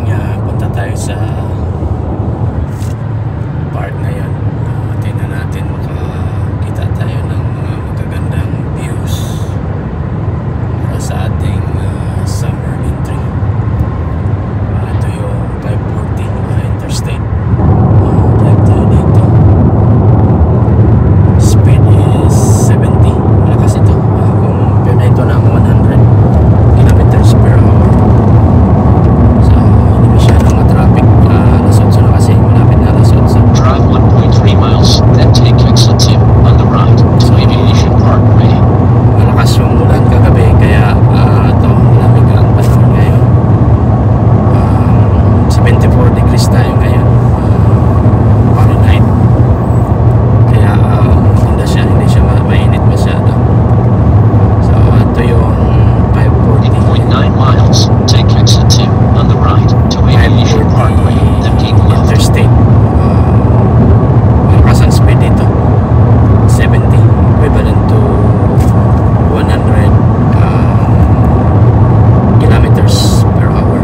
Punta tayo sa park ngayon. Tingnan natin makakita tayo ng mga magagandang views para sa ating summer entry. Ito yung 540 interstate. Drive tayo dito. Speed is 70. Malakas ito. Kung pwede ito ng 100 kilometers per hour. Drive 1.3 miles, then take exit 2 on the right to Aviation Parkway. Malakas yung ulan kagabi, kaya ito, malamig ang panahon ngayon. 74 degrees tayo ngayon, Fahrenheit. Kaya maganda siya, hindi siya mainit masyado. So ito yung 540. 8.9 miles, take exit 2 on the right to Aviation Parkway, then keep left. Interstate. Malakas ang speed dito. 70, equivalent to 100 kilometers per hour.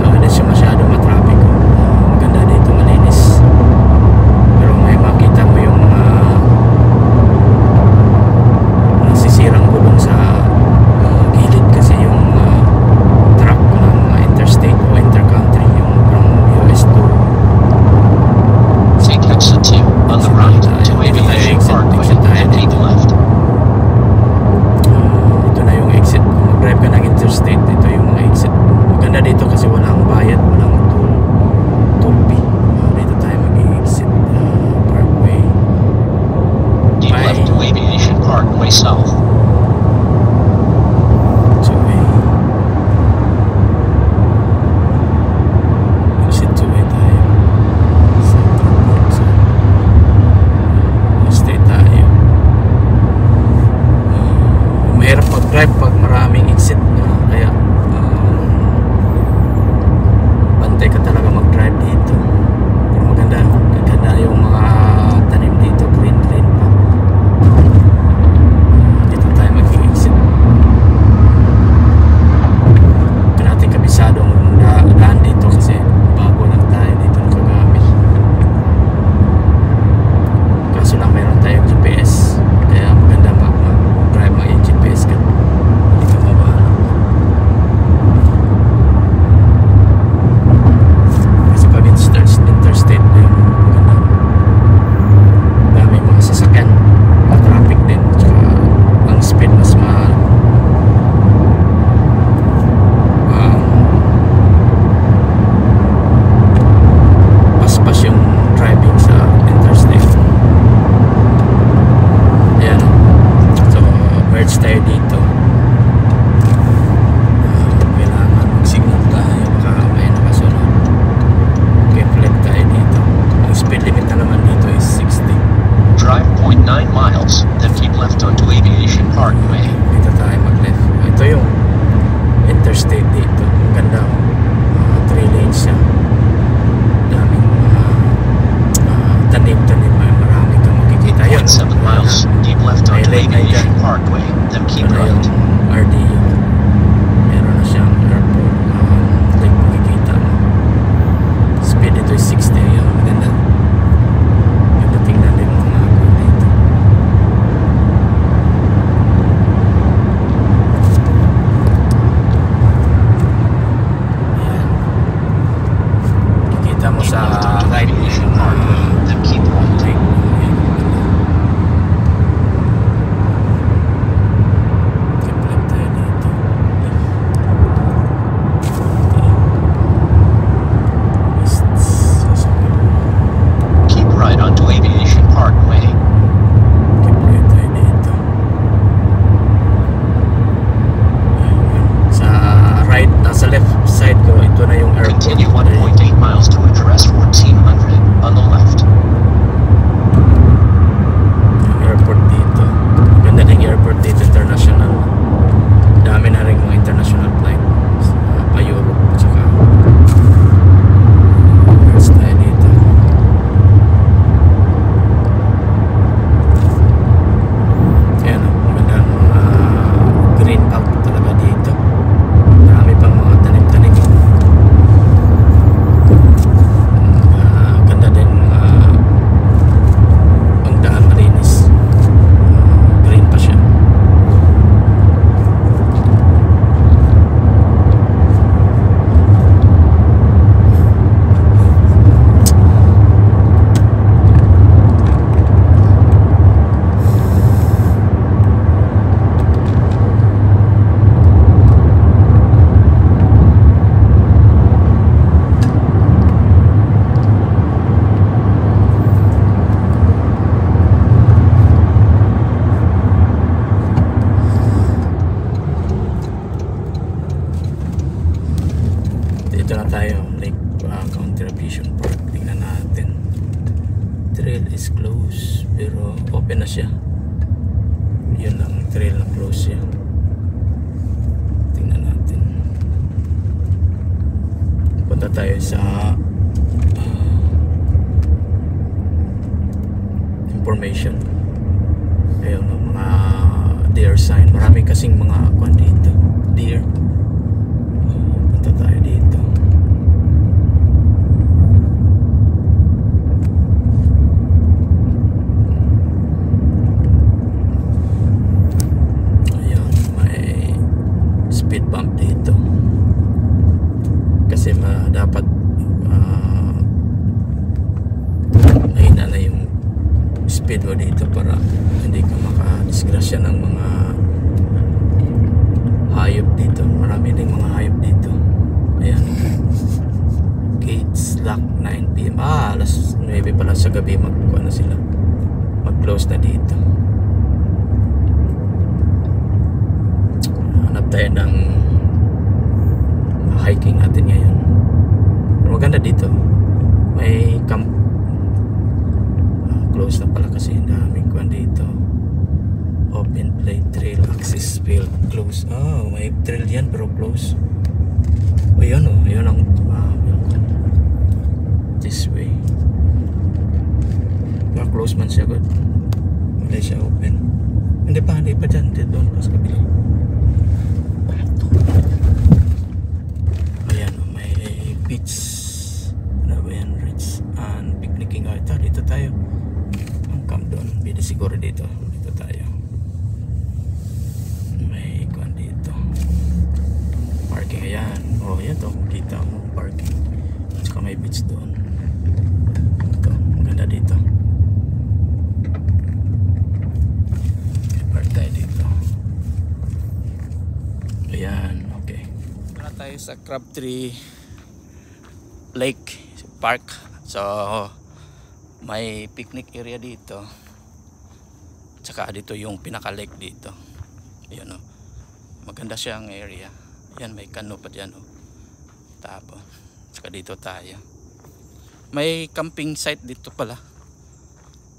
So hindi siya masyado matraffic. Maganda dito, malinis. Pero may makita mo yung nasisirang gulong sa gilid kasi yung truck ng interstate o intercountry, yung from US to Take exit 2 on the right to Aviation Parkway, then keep left. Ito na yung exit. Kung mag-drive ka ng interstate, ito yung mga exit. Maganda dito kasi walang bayad, walang toll fee. Dito tayo mag-exit Parkway. Keep left to Aviation Parkway South. So exit 2 tayo. Stay tayo. Mahirap mag-drive pag maraming exit, kaya bantay ka talaga mag-drive dito. Pero maganda yung mga tanim dito, green pa. Dito tayo mag-exit. Ito natin kabisadong daan dito kasi bago lang tayo dito nakagamit. Kaso lang mayroon tayong GPS, kaya maganda mag-drive mag-GPS ka. Hindi ka mabahala. Kasi pag interstate na yung maganda. Daming mga sasakyan, traffic din, tsaka ang speed mas mahal. Pas-pas yung driving sa interstate. Ayan. So, merge tayo dito. Kailangan mag-signal tayo, baka may nakasunod. Flag tayo dito. Ang speed limit na naman dito is 60. Drive 0.9 miles, then keep left onto Aviation Parkway. Dito tayo mag-left. Ito yung interstate dito. Ang ganda. 3 lanes siya. Daming tanim-tanim. Marami kang makikita. Yun. 0.7 miles, keep left May onto lane na Aviation dyan. Parkway, then keep Ito na yung right. RDU. Meron na siyang airport. Like makikita mo. Speed dito is 60. Yun. Maganda. Ganda tingnan din yung mga dito. Ayan. Kikita mo Keep sa left onto right. Aviation Parkway, then keep right. Ayan. Keep left tayo dito. Keep right onto Aviation Parkway. Keep right tayo dito. Sa right, nasa left side ko, ito na yung airport. Continue 1.8 miles to address 1400 on the left. Yung airport dito. Ganda ng airport dito, international. Dami na rin mga international flight pa Europe, tsaka where's tayo dito. Ayan, maganda green belt talaga dito. Marami pang mga tanim-tanim. dito na tayo, Lake Country Aviation Park. Tingnan natin. Trail is closed pero open na siya. Yun lang, trail na close siya. Tingnan natin. Punta tayo sa information. Ayun, mga deer sign. Marami kasing mga kwan dito, deer. Punta tayo dito. Ayun, may speed bump dito kasi dapat mahina na yung speed mo dito para hindi ka makadisgrasya ng mga hayop dito. Marami ding mga hayop dito. Ayan, gates lock 9 PM. Alas 9 pala sa gabi ano sila, mag-close na dito. Hanap tayo ng hiking natin ngayon. Pero maganda dito, may camp. Close na pala kasi daming kuwan dito. Open play trail access field close. May trail yan pero close. Yun yun ang this way. Close man siya, good. Hindi siya open. Hindi pa dyan. Doon pa sa kabila. Ayan, may beach. Ano ba yan? Ridge and picnicking. Dito tayo. Camp doon, pwede siguro dito tayo. May kuan dito, parking. Ayan, yan to, kita mo parking. At saka may beach doon. Ito, maganda dito. Park tayo dito. Ayan, okay. Wala tayo sa Crabtree Lake Park. So may picnic area dito. Tsaka dito yung pinaka lake dito. Ayan, maganda siyang area. Ayan, may kano pa dyan, tabo. Tsaka dito tayo. May camping site dito pala.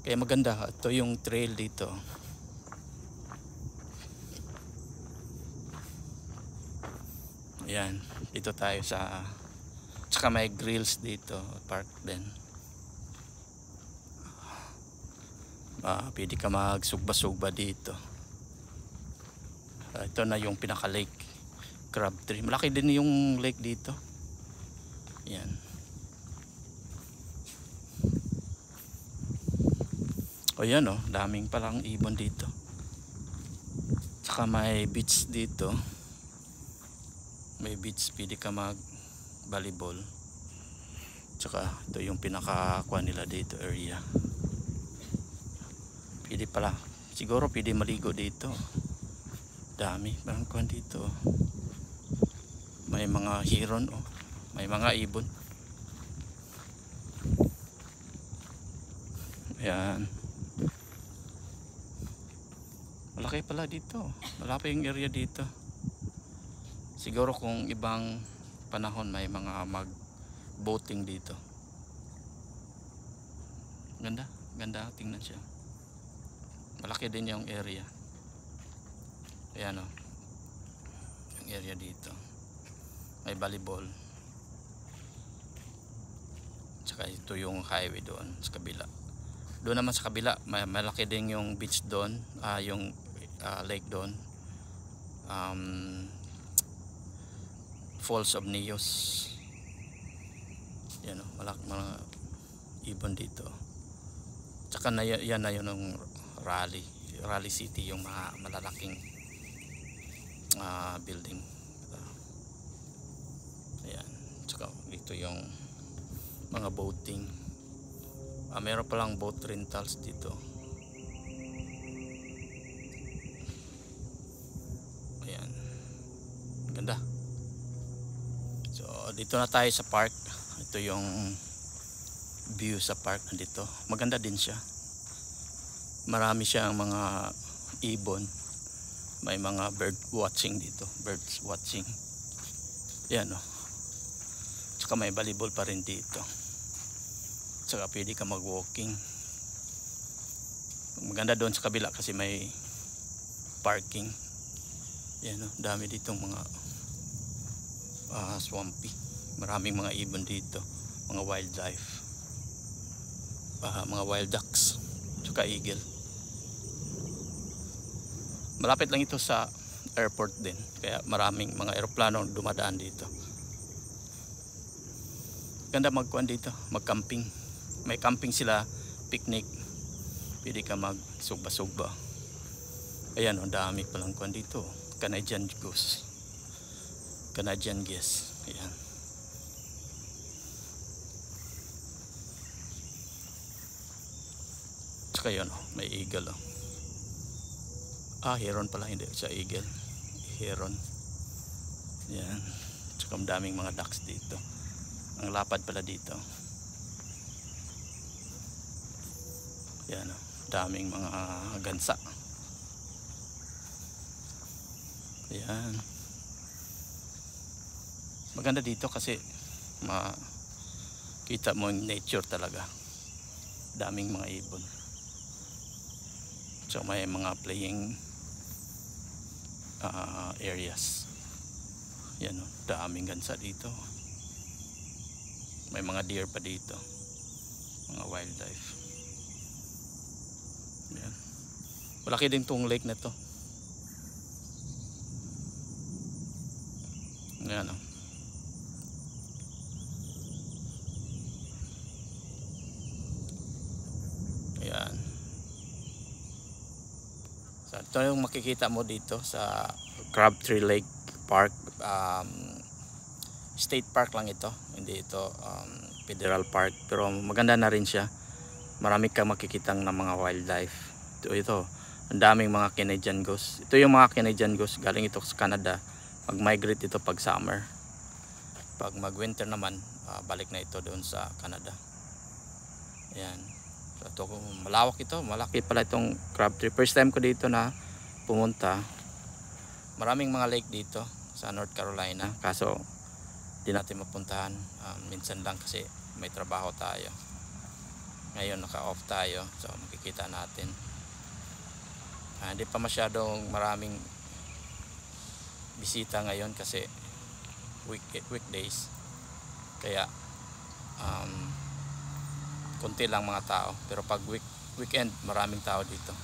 Kaya maganda. Ito yung trail dito. Ayan, dito tayo sa, tsaka may grills dito, park din. Pwede ka magsugba-sugba dito. Ito na yung pinaka lake Crabtree. Malaki din yung lake dito. Yan. Yan, daming palang ibon dito. Tsaka may beach dito. May beach, pwede ka mag volleyball. Tsaka ito yung pinaka kuha nila dito area. Pwede pala, siguro pwede maligo dito. Dami parang kuwan dito. May mga hiron, may mga ibon. Ayan, malaki pala dito. Malaki yung area dito. Siguro kung ibang panahon may mga mag boating dito. Ganda, ganda tingnan siya. Malaki din yung area. Ayan, yung area dito. May volleyball. Tsaka ito yung highway doon sa kabila. Doon naman sa kabila, malaki din yung beach doon, yung lake doon. Falls of Neos. Yan, malaki mga ibon dito. Tsaka yan na yun ng Raleigh City, yung mga malalaking building. Ayan, tsaka dito yung mga boating. Meron palang boat rentals dito. Ayan, ganda. So dito na tayo sa park. Ito yung view sa park nandito. Maganda din siya. Marami siyang mga ibon. May mga bird watching dito. Birds watching. Yan, Saka may volleyball pa rin dito. Saka pwede ka mag-walking. Maganda doon sa kabila kasi may parking. Yan o, dami ditong mga swampy. Maraming mga ibon dito, mga wildlife, mga wild ducks, saka eagle. Malapit lang ito sa airport din, kaya maraming mga eroplano dumadaan dito. Ganda magkuhan dito, mag-camping. May camping sila, picnic. Pwede ka mag-sugba-sugba. Ayan, ang dami palang kuhan dito. Canadian goose, Canadian geese. Ayan. Saka yun, may eagle. Heron pala, hindi siya eagle. Heron. Yan. Saka daming mga ducks dito. Ang lapad pala dito. Yan, daming mga gansa. Yan. Maganda dito kasi makita mo yung nature talaga. Daming mga ibon. So may mga playing areas. Yan, daming gansa dito. May mga deer pa dito, mga wildlife. Yan. Malaki din tong lake na to. Yan, Ayan. So, ito yung makikita mo dito sa Crabtree Lake Park. State park lang ito, hindi ito federal park, pero maganda na rin siya. Marami kang makikitang ng mga wildlife. Ito, ang daming mga Canadian goose. Ito yung mga Canadian goose, galing ito sa Canada. Mag-migrate ito pag summer. Pag mag-winter naman, balik na ito doon sa Canada. Ayan. So, ito, malawak ito, malaki pala itong Crabtree. First time ko dito na pumunta. Maraming mga lake dito sa North Carolina, kaso di natin mapuntahan. Minsan lang kasi may trabaho tayo. Ngayon naka-off tayo, so makikita natin. Hindi pa masyadong maraming bisita ngayon kasi weekdays, kaya konti lang mga tao, pero pag weekend maraming tao dito.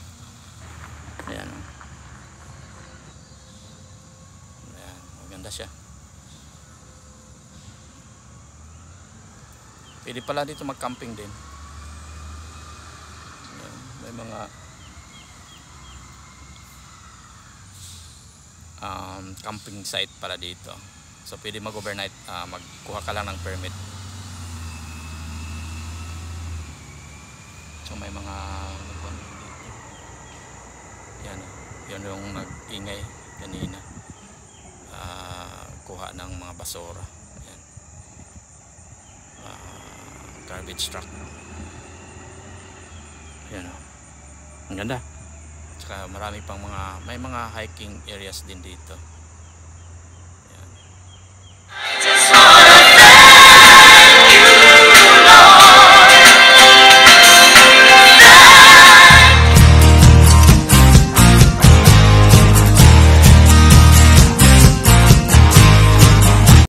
Ayan. Ayan, maganda siya. Pwede pala dito mag-camping din. Ayan, may mga camping site pala dito. So pwede mag-overnight, magkuha ka lang ng permit. So may mga dito. Yan, yun yung nag-ingay kanina. Kuha ng mga basura. Ayan. Garbage truck. Yan, ang ganda. Tsaka marami pang may mga hiking areas din dito.